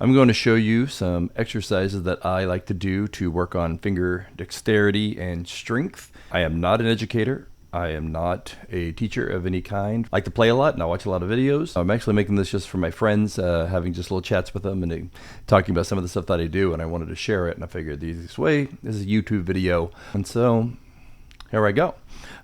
I'm going to show you some exercises that I like to do to work on finger dexterity and strength. I am not an educator. I am not a teacher of any kind. I like to play a lot and I watch a lot of videos. I'm actually making this just for my friends, having just little chats with them and talking about some of the stuff that I do, and I wanted to share it, and I figured the easiest way is a YouTube video. And so here I go.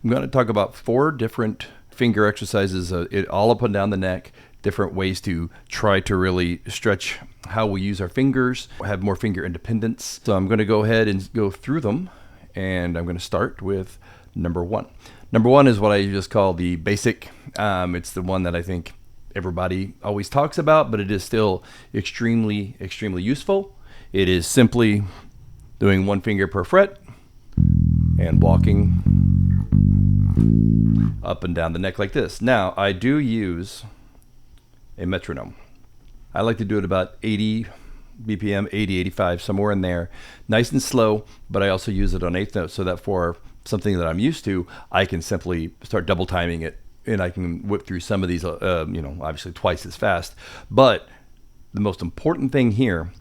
I'm going to talk about 4 different finger exercises, all up and down the neck, different ways to try to really stretch how we use our fingers, have more finger independence. So I'm going to go ahead and go through them, and I'm going to start with number 1. Number 1 is what I just call the basic. It's the one that I think everybody always talks about, but it is still extremely useful. It is simply doing 1 finger per fret and walking up and down the neck like this. Now, I do use a metronome. I like to do it about 80 BPM, 80, 85, somewhere in there. Nice and slow, but I also use it on 8th note so that for something that I'm used to, I can simply start double timing it, and I can whip through some of these, obviously twice as fast. But the most important thing here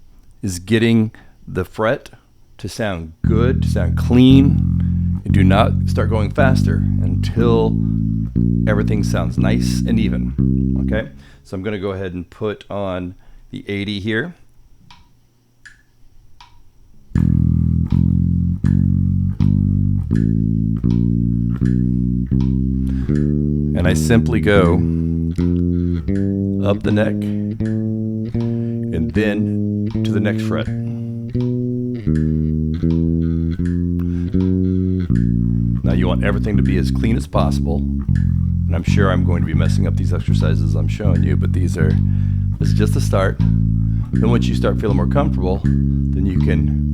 is getting the fret to sound good, to sound clean. Do not start going faster until everything sounds nice and even. Okay, so I'm going to go ahead and put on the 80 here. And I simply go up the neck and then to the next fret. Now you want everything to be as clean as possible, and I'm sure I'm going to be messing up these exercises I'm showing you, but this is just a start. Then once you start feeling more comfortable, then you can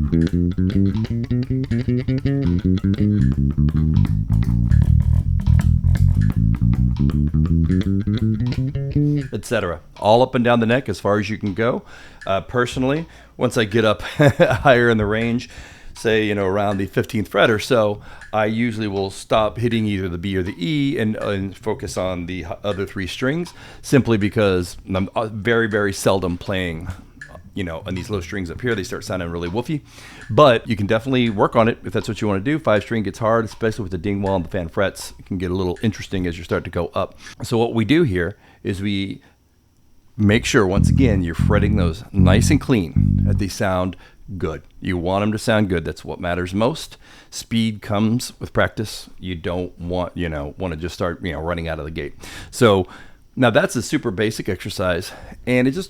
etc. All up and down the neck as far as you can go. Personally, once I get up higher in the range, say around the 15th fret or so, I usually will stop hitting either the B or the E and focus on the other 3 strings, simply because I'm very seldom playing on these low strings up here. They start sounding really woofy, but you can definitely work on it if that's what you want to do. 5 string gets hard, especially with the ding wall and the fan frets. It can get a little interesting as you start to go up. So what we do here is we make sure, once again, you're fretting those nice and clean, that they sound good. You want them to sound good. That's what matters most. Speed comes with practice. You don't want to just start running out of the gate. So now that's a super basic exercise, and it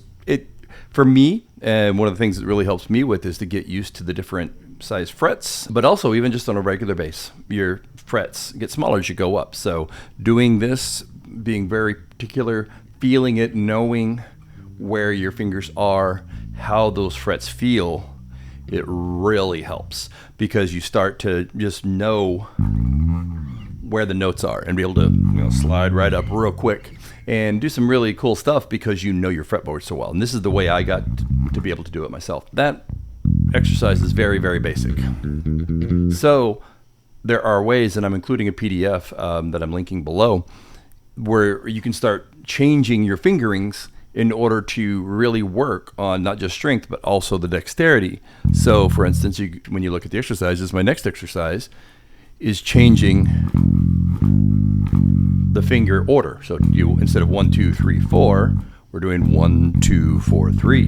for me, and one of the things that really helps me with is to get used to the different size frets, but also even just on a regular bass, your frets get smaller as you go up. So doing this, being very particular, feeling it, knowing where your fingers are, how those frets feel, it really helps, because you start to just know where the notes are and be able to slide right up real quick and do some really cool stuff because you know your fretboard so well. And this is the way I got to be able to do it myself. That exercise is very basic. So there are ways, and I'm including a PDF that I'm linking below, where you can start changing your fingerings in order to really work on not just strength, but also the dexterity. So for instance, when you look at the exercises, my next exercise is changing the finger order. So instead of 1, 2, 3, 4, we're doing 1, 2, 4, 3.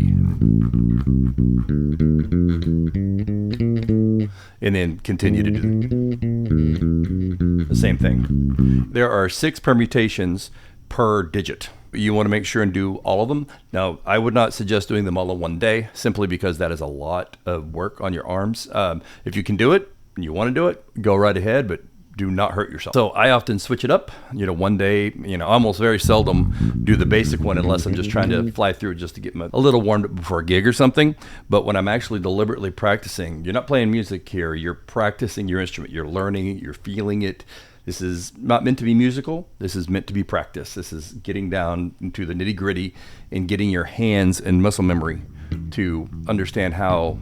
And then continue to do the same thing. There are 6 permutations per digit. You want to make sure and do all of them. Now, I would not suggest doing them all in one day, simply because that is a lot of work on your arms. If you can do it and you want to do it, go right ahead, but do not hurt yourself. So I often switch it up. One day, almost very seldom do the basic one unless I'm just trying to fly through it just to get a little warmed up before a gig or something. But when I'm actually deliberately practicing, you're not playing music here. You're practicing your instrument. You're learning it. You're feeling it. This is not meant to be musical. This is meant to be practice. This is getting down into the nitty gritty and getting your hands and muscle memory to understand how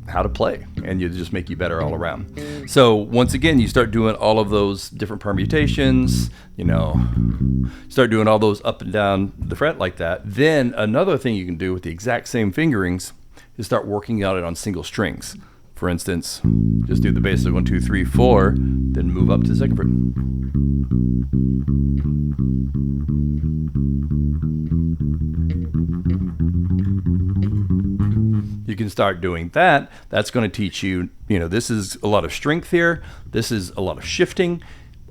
how to play, and you just make you better all around. So once again, you start doing all of those different permutations, start doing all those up and down the fret like that. Then another thing you can do with the exact same fingerings is start working out it on single strings. For instance, just do the basic 1, 2, 3, 4, then move up to the second fret. You can start doing that. That's going to teach you, this is a lot of strength here. This is a lot of shifting.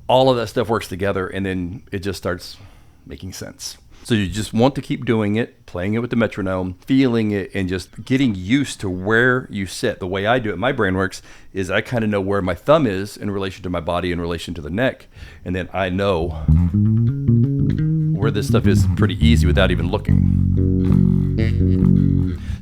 All of that stuff works together, and then it just starts making sense. So you just want to keep doing it, playing it with the metronome, feeling it, and just getting used to where you sit. The way I do it, my brain works, is I kind of know where my thumb is in relation to my body, in relation to the neck. And then I know where this stuff is pretty easy without even looking.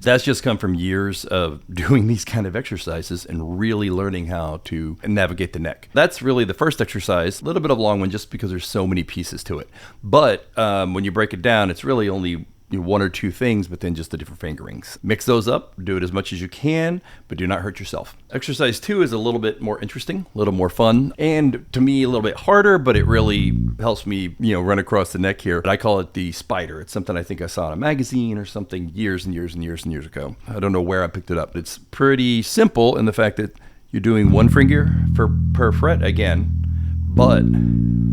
That's just come from years of doing these kind of exercises and really learning how to navigate the neck. That's really the first exercise, a little bit of a long one just because there's so many pieces to it. But when you break it down, it's really only one or two things, but then just the different fingerings. Mix those up, do it as much as you can, but do not hurt yourself. Exercise 2 is a little bit more interesting, a little more fun, and to me a little bit harder, but it really helps me, run across the neck here. I call it the spider. It's something I think I saw in a magazine or something years and years and years and years ago. I don't know where I picked it up. It's pretty simple in the fact that you're doing one finger per fret again, but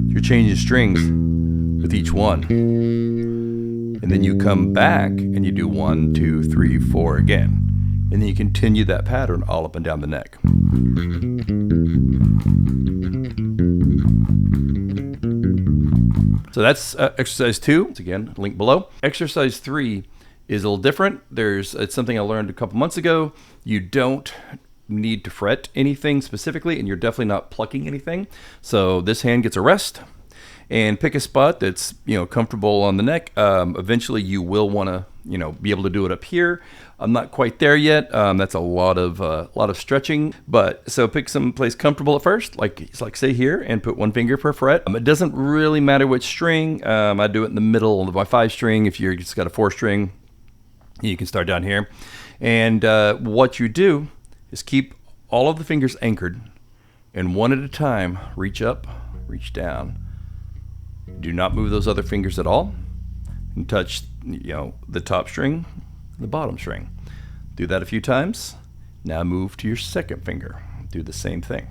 you're changing strings with each one. And then you come back and you do 1, 2, 3, 4 again. And then you continue that pattern all up and down the neck. So that's exercise 2. Once again, link below. Exercise 3 is a little different. It's something I learned a couple months ago. You don't need to fret anything specifically, and you're definitely not plucking anything. So this hand gets a rest. And pick a spot that's comfortable on the neck. Eventually, you will want to be able to do it up here. I'm not quite there yet. That's a lot of stretching. But so pick some place comfortable at first, like say here, and put one finger per fret. It doesn't really matter which string. I do it in the middle of my 5 string. If you're just got a 4 string, you can start down here. And what you do is keep all of the fingers anchored, and one at a time, reach up, reach down. Do not move those other fingers at all, and touch the top string, the bottom string. Do that a few times. Now move to your second finger. Do the same thing.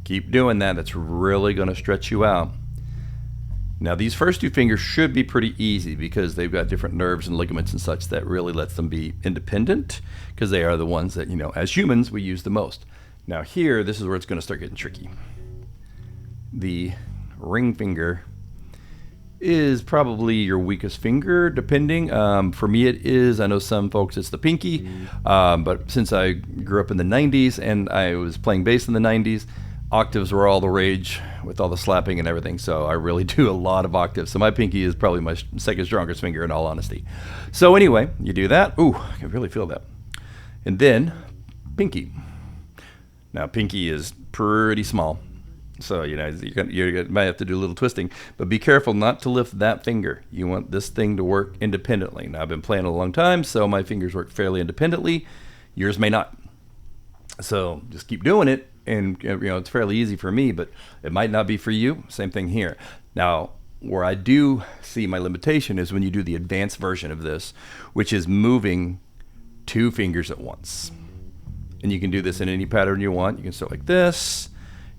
Keep doing that. That's really going to stretch you out. Now these first 2 fingers should be pretty easy because they've got different nerves and ligaments and such that really lets them be independent, because they are the ones that as humans we use the most. Now here, this is where it's going to start getting tricky. The ring finger is probably your weakest finger, depending. For me it is. I know some folks it's the pinky, but since I grew up in the 90s and I was playing bass in the 90s, octaves were all the rage with all the slapping and everything, so I really do a lot of octaves. So my pinky is probably my second strongest finger in all honesty. So anyway, you do that. Ooh, I can really feel that. And then pinky. Now pinky is pretty small. So, you might have to do a little twisting, but be careful not to lift that finger. You want this thing to work independently. Now, I've been playing a long time, so my fingers work fairly independently. Yours may not. So just keep doing it, and it's fairly easy for me, but it might not be for you. Same thing here. Now, where I do see my limitation is when you do the advanced version of this, which is moving 2 fingers at once. And you can do this in any pattern you want. You can start like this,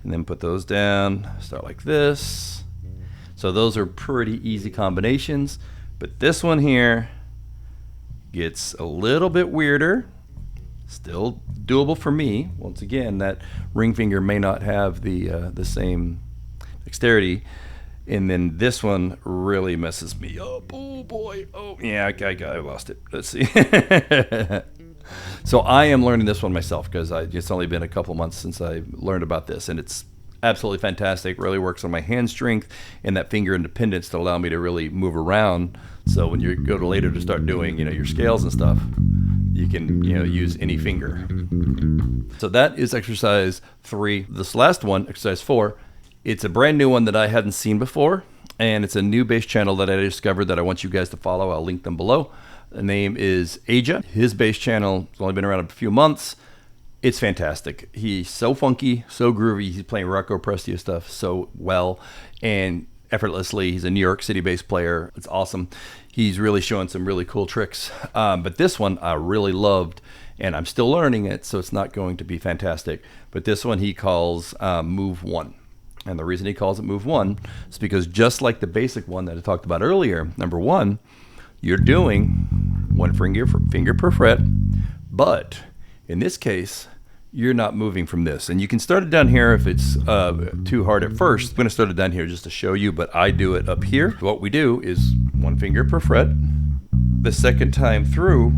and then put those down, start like this. So those are pretty easy combinations, but this one here gets a little bit weirder. Still doable for me. Once again, that ring finger may not have the same dexterity, and then this one really messes me up. Oh boy! Oh yeah, I lost it. Let's see. So I am learning this one myself because it's only been a couple months since I learned about this, and it's absolutely fantastic. Really works on my hand strength and that finger independence to allow me to really move around. So when you go to later to start doing your scales and stuff, you can use any finger. So that is exercise 3. This last one, exercise 4, it's a brand new one that I hadn't seen before, and it's a new bass channel that I discovered that I want you guys to follow. I'll link them below. The name is Aja. His bass channel has only been around a few months. It's fantastic. He's so funky, so groovy. He's playing Rocco Prestia stuff so well and effortlessly. He's a New York City bass player. It's awesome. He's really showing some really cool tricks. But this one I really loved, and I'm still learning it, so it's not going to be fantastic. But this one he calls Move 1. And the reason he calls it Move 1 is because just like the basic one that I talked about earlier, number 1, you're doing one finger per fret, but in this case, you're not moving from this. And you can start it down here if it's too hard at first. I'm going to start it down here just to show you, but I do it up here. What we do is one finger per fret. The second time through,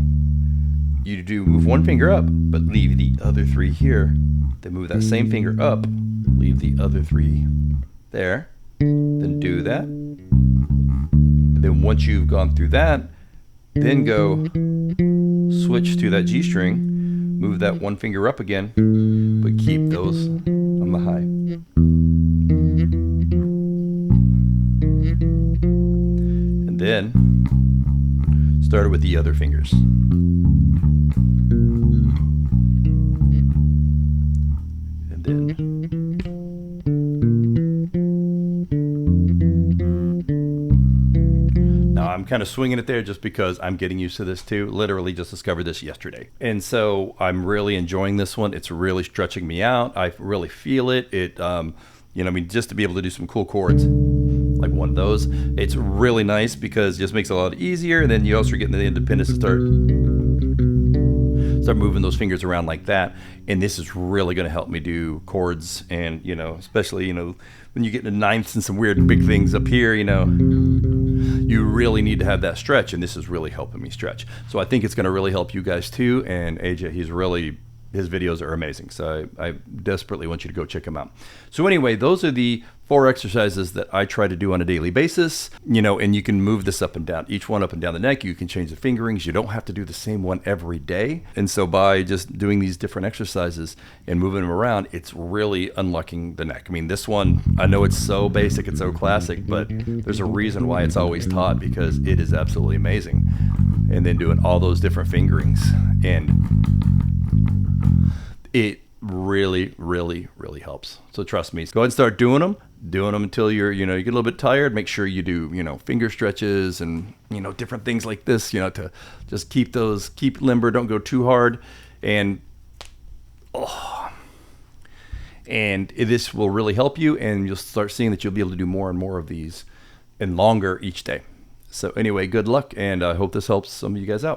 you do move one finger up, but leave the other 3 here. Then move that same finger up, leave the other 3 there. Then do that. And then once you've gone through that, then go switch to that G string. Move that one finger up again, but keep those on the high. And then start it with the other fingers. And then I'm kind of swinging it there just because I'm getting used to this too. Literally just discovered this yesterday. And so I'm really enjoying this one. It's really stretching me out. I really feel it. Just to be able to do some cool chords like one of those, it's really nice because it just makes it a lot easier. And then you also get the independence to start moving those fingers around like that. And this is really going to help me do chords. And, especially, when you get into ninths and some weird big things up here, you really need to have that stretch, and this is really helping me stretch. So I think it's going to really help you guys too. And AJ, his videos are amazing. So I desperately want you to go check them out. So anyway, those are the 4 exercises that I try to do on a daily basis, and you can move this up and down, each one up and down the neck. You can change the fingerings. You don't have to do the same one every day. And so by just doing these different exercises and moving them around, it's really unlocking the neck. I mean, this one, I know it's so basic, it's so classic, but there's a reason why it's always taught, because it is absolutely amazing. And then doing all those different fingerings, and it really, really, really helps. So trust me, go ahead and start doing them until you get a little bit tired. Make sure you do, finger stretches and, different things like this, to just keep limber. Don't go too hard. And, this will really help you, and you'll start seeing that you'll be able to do more and more of these and longer each day. So anyway, good luck. And I hope this helps some of you guys out.